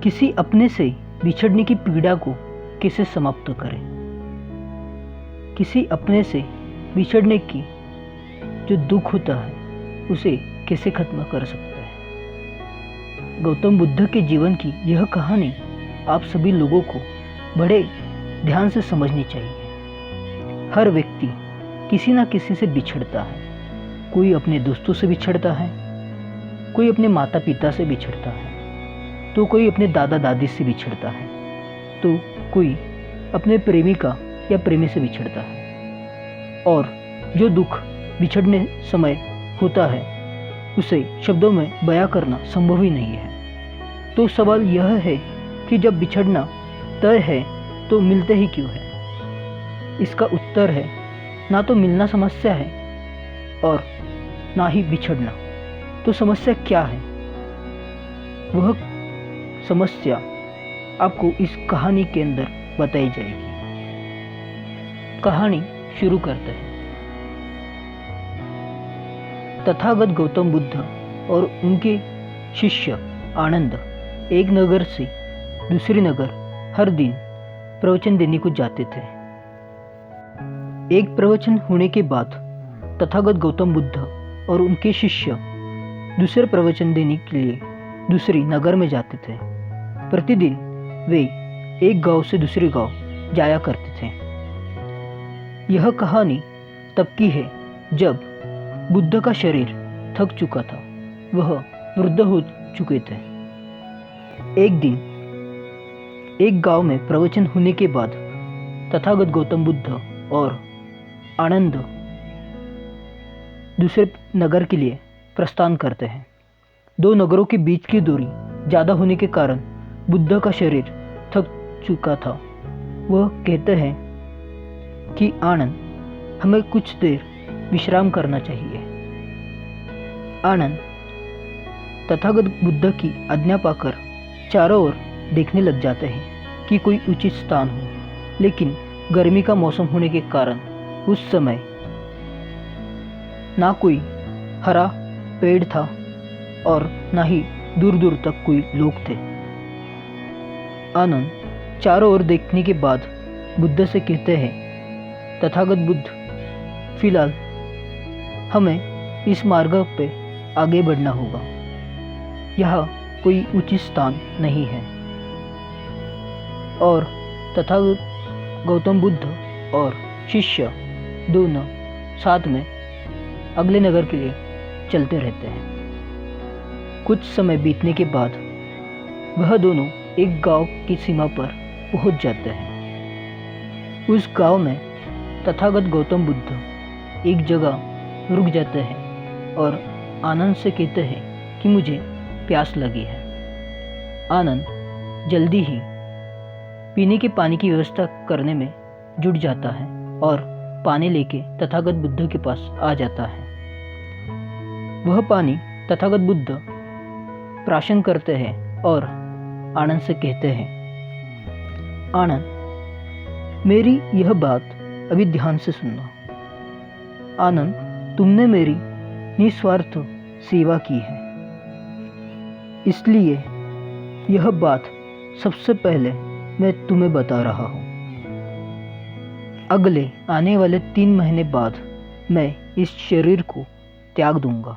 किसी अपने से बिछड़ने की पीड़ा को कैसे समाप्त करें? किसी अपने से बिछड़ने की जो दुख होता है उसे कैसे खत्म कर सकते हैं? गौतम बुद्ध के जीवन की यह कहानी आप सभी लोगों को बड़े ध्यान से समझनी चाहिए। हर व्यक्ति किसी न किसी से बिछड़ता है। कोई अपने दोस्तों से बिछड़ता है, कोई अपने माता पिता से बिछड़ता है, तो कोई अपने दादा दादी से बिछड़ता है, तो कोई अपने प्रेमिका या प्रेमी से बिछड़ता है। और जो दुख बिछड़ने समय होता है उसे शब्दों में बयां करना संभव ही नहीं है। तो सवाल यह है कि जब बिछड़ना तय है तो मिलते ही क्यों है? इसका उत्तर है, ना तो मिलना समस्या है और ना ही बिछड़ना। तो समस्या क्या है? वह समस्या आपको इस कहानी के अंदर बताई जाएगी। कहानी शुरू करते हैं। तथागत गौतम बुद्ध और उनके शिष्य आनंद एक नगर से दूसरे नगर हर दिन प्रवचन देने को जाते थे। एक प्रवचन होने के बाद तथागत गौतम बुद्ध और उनके शिष्य दूसरे प्रवचन देने के लिए दूसरी नगर में जाते थे। प्रतिदिन वे एक गांव से दूसरे गांव जाया करते थे। यह कहानी तब की है जब बुद्ध का शरीर थक चुका था, वह वृद्ध हो चुके थे। एक दिन एक गांव में प्रवचन होने के बाद तथागत गौतम बुद्ध और आनंद दूसरे नगर के लिए प्रस्थान करते हैं। दो नगरों के बीच की दूरी ज़्यादा होने के कारण बुद्ध का शरीर थक चुका था। वह कहते हैं कि आनंद, हमें कुछ देर विश्राम करना चाहिए। आनंद तथागत बुद्ध की आज्ञा पाकर चारों ओर देखने लग जाते हैं कि कोई उचित स्थान हो, लेकिन गर्मी का मौसम होने के कारण उस समय ना कोई हरा पेड़ था और ना ही दूर दूर तक कोई लोग थे। आनंद चारों ओर देखने के बाद बुद्ध से कहते हैं, तथागत बुद्ध, फिलहाल हमें इस मार्ग पे आगे बढ़ना होगा। यहाँ कोई उचित स्थान नहीं है। और तथागत गौतम बुद्ध और शिष्य दोनों साथ में अगले नगर के लिए चलते रहते हैं। कुछ समय बीतने के बाद वह दोनों एक गांव की सीमा पर पहुंच जाते हैं। उस गांव में तथागत गौतम बुद्ध एक जगह रुक जाते हैं और आनंद से कहते हैं कि मुझे प्यास लगी है। आनंद जल्दी ही पीने के पानी की व्यवस्था करने में जुट जाता है और पानी लेके तथागत बुद्ध के पास आ जाता है। वह पानी तथागत बुद्ध प्राशन करते हैं और आनंद से कहते हैं, आनंद, मेरी यह बात अभी ध्यान से सुनना। आनंद, तुमने मेरी निस्वार्थ सेवा की है, इसलिए यह बात सबसे पहले मैं तुम्हें बता रहा हूँ। अगले आने वाले 3 महीने बाद मैं इस शरीर को त्याग दूंगा।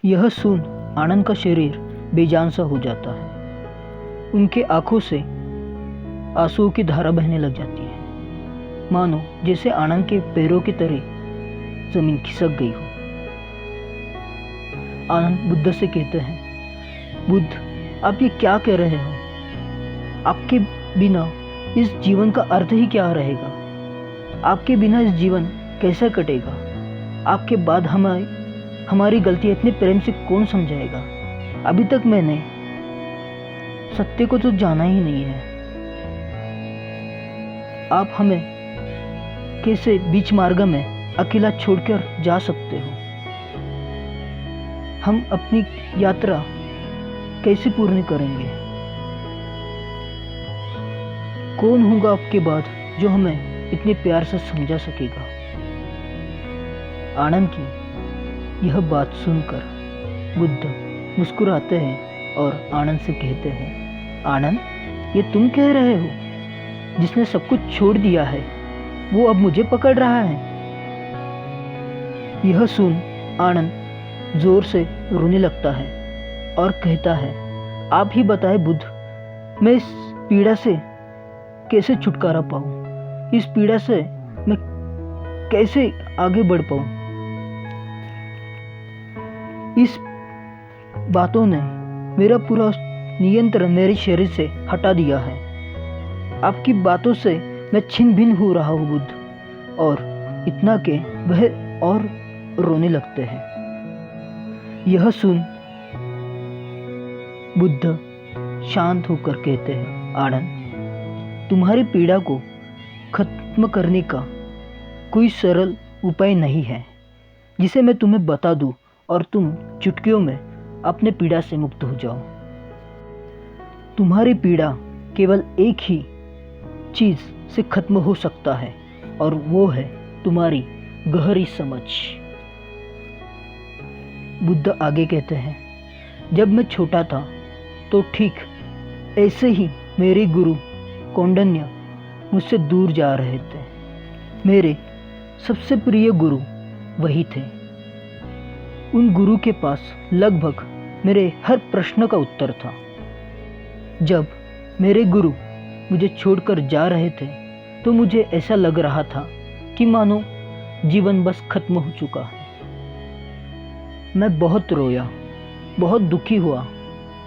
यह सुन आनंद का शरीर बेजान सा हो जाता है। उनके आंखों से आंसुओं की धारा बहने लग जाती है, मानो जैसे आनंद के पैरों की तरह जमीन खिसक गई हो। आनंद बुद्ध से कहते हैं, बुद्ध, आप ये क्या कह रहे हो? आपके बिना इस जीवन का अर्थ ही क्या रहेगा? आपके बिना इस जीवन कैसे कटेगा? आपके बाद हमारी गलती इतने प्रेम से कौन समझाएगा? अभी तक मैंने सत्य को तो जाना ही नहीं है। आप हमें कैसे बीच मार्ग में अकेला छोड़कर जा सकते हो? हम अपनी यात्रा कैसे पूर्ण करेंगे? कौन होगा आपके बाद जो हमें इतने प्यार से समझा सकेगा? आनंद की यह बात सुनकर बुद्ध मुस्कुराते हैं और आनंद से कहते हैं, आनंद, ये तुम कह रहे हो जिसने सब कुछ छोड़ दिया है वो अब मुझे पकड़ रहा है। यह सुन आनंद जोर से रोने लगता है और कहता है, आप ही बताए बुद्ध, मैं इस पीड़ा से कैसे छुटकारा पाऊं? इस पीड़ा से मैं कैसे आगे बढ़ पाऊं? इस बातों ने मेरा पूरा नियंत्रण मेरे शरीर से हटा दिया है। आपकी बातों से मैं छिन भिन हो रहा हूँ बुद्ध। और इतना के वह और रोने लगते हैं। यह सुन बुद्ध शांत होकर कहते हैं, आनंद, तुम्हारी पीड़ा को खत्म करने का कोई सरल उपाय नहीं है जिसे मैं तुम्हें बता दूं और तुम चुटकियों में अपने पीड़ा से मुक्त हो जाओ। तुम्हारी पीड़ा केवल एक ही चीज से खत्म हो सकता है और वो है तुम्हारी गहरी समझ। बुद्ध आगे कहते हैं, जब मैं छोटा था तो ठीक ऐसे ही मेरे गुरु कौंडिन्य मुझसे दूर जा रहे थे। मेरे सबसे प्रिय गुरु वही थे। उन गुरु के पास लगभग मेरे हर प्रश्न का उत्तर था। जब मेरे गुरु मुझे छोड़कर जा रहे थे तो मुझे ऐसा लग रहा था कि मानो जीवन बस खत्म हो चुका है। मैं बहुत रोया, बहुत दुखी हुआ,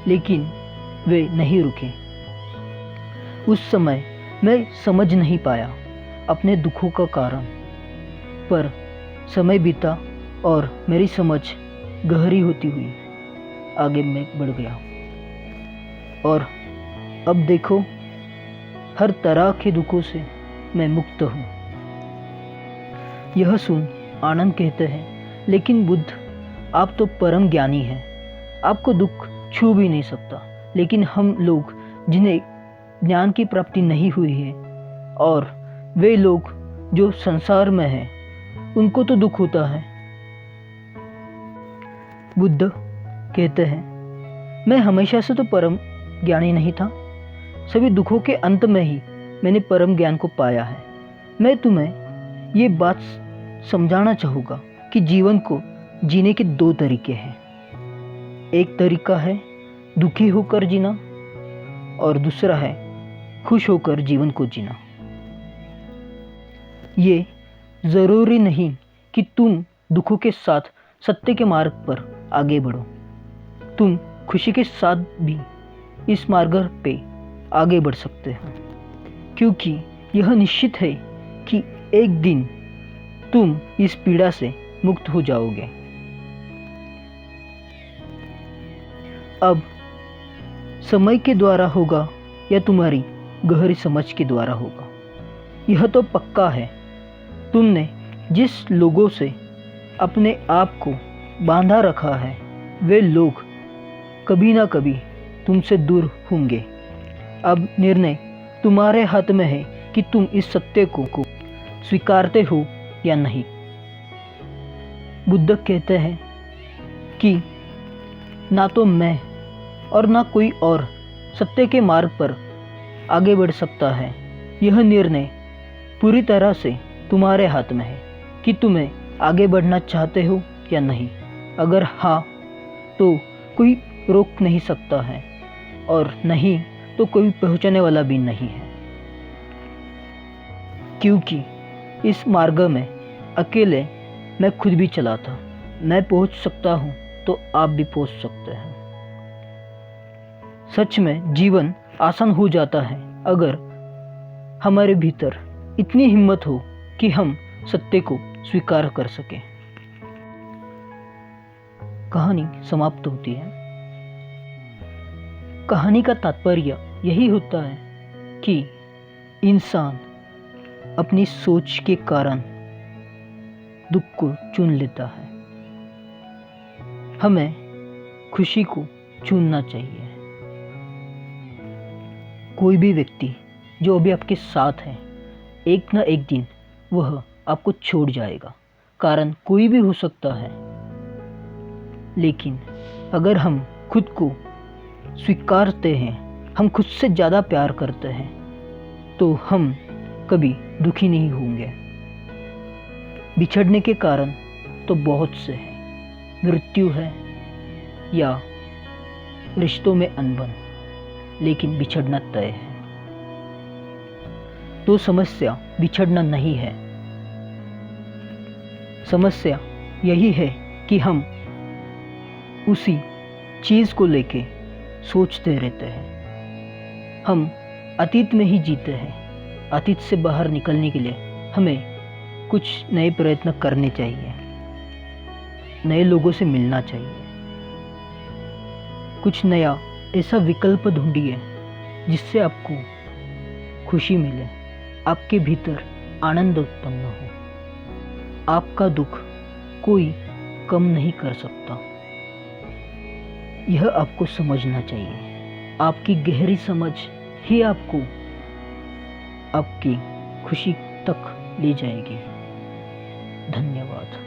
लेकिन वे नहीं रुके। उस समय मैं समझ नहीं पाया अपने दुखों का कारण, पर समय बीता और मेरी समझ गहरी होती हुई आगे मैं बढ़ गया। और अब देखो, हर तरह के दुखों से मैं मुक्त हूँ। यह सुन आनंद कहते हैं, लेकिन बुद्ध, आप तो परम ज्ञानी हैं, आपको दुख छू भी नहीं सकता। लेकिन हम लोग जिन्हें ज्ञान की प्राप्ति नहीं हुई है और वे लोग जो संसार में हैं, उनको तो दुख होता है। बुद्ध कहते हैं, मैं हमेशा से तो परम ज्ञानी नहीं था। सभी दुखों के अंत में ही मैंने परम ज्ञान को पाया है। मैं तुम्हें ये बात समझाना चाहूँगा कि जीवन को जीने के दो तरीके हैं। एक तरीका है दुखी होकर जीना और दूसरा है खुश होकर जीवन को जीना। ये ज़रूरी नहीं कि तुम दुखों के साथ सत्य के मार्ग पर आगे बढ़ो। तुम खुशी के साथ भी इस मार्ग पे आगे बढ़ सकते हो, क्योंकि यह निश्चित है कि एक दिन तुम इस पीड़ा से मुक्त हो जाओगे। अब समय के द्वारा होगा या तुम्हारी गहरी समझ के द्वारा होगा, यह तो पक्का है। तुमने जिस लोगों से अपने आप को बांधा रखा है, वे लोग कभी ना कभी तुमसे दूर होंगे। अब निर्णय तुम्हारे हाथ में है कि तुम इस सत्य को स्वीकारते हो या नहीं। बुद्ध कहते हैं कि ना तो मैं और ना कोई और सत्य के मार्ग पर आगे बढ़ सकता है। यह निर्णय पूरी तरह से तुम्हारे हाथ में है कि तुम्हें आगे बढ़ना चाहते हो या नहीं। अगर हाँ, तो कोई रोक नहीं सकता है, और नहीं तो कोई पहुंचने वाला भी नहीं है। क्योंकि इस मार्ग में अकेले मैं खुद भी चला था। मैं पहुंच सकता हूं तो आप भी पहुंच सकते हैं। सच में जीवन आसान हो जाता है अगर हमारे भीतर इतनी हिम्मत हो कि हम सत्य को स्वीकार कर सकें। कहानी समाप्त होती है। कहानी का तात्पर्य यही होता है कि इंसान अपनी सोच के कारण दुख को चुन लेता है। हमें खुशी को चुनना चाहिए। कोई भी व्यक्ति जो अभी आपके साथ है, एक ना एक दिन वह आपको छोड़ जाएगा। कारण कोई भी हो सकता है, लेकिन अगर हम खुद को स्वीकारते हैं, हम खुद से ज़्यादा प्यार करते हैं, तो हम कभी दुखी नहीं होंगे। बिछड़ने के कारण तो बहुत से हैं, मृत्यु है या रिश्तों में अनबन, लेकिन बिछड़ना तय है। तो समस्या बिछड़ना नहीं है, समस्या यही है कि हम उसी चीज़ को लेके सोचते रहते हैं। हम अतीत में ही जीते हैं। अतीत से बाहर निकलने के लिए हमें कुछ नए प्रयत्न करने चाहिए, नए लोगों से मिलना चाहिए, कुछ नया ऐसा विकल्प ढूंढिए जिससे आपको खुशी मिले, आपके भीतर आनंद उत्पन्न हो। आपका दुख कोई कम नहीं कर सकता, यह आपको समझना चाहिए। आपकी गहरी समझ ही आपको आपकी खुशी तक ले जाएगी। धन्यवाद।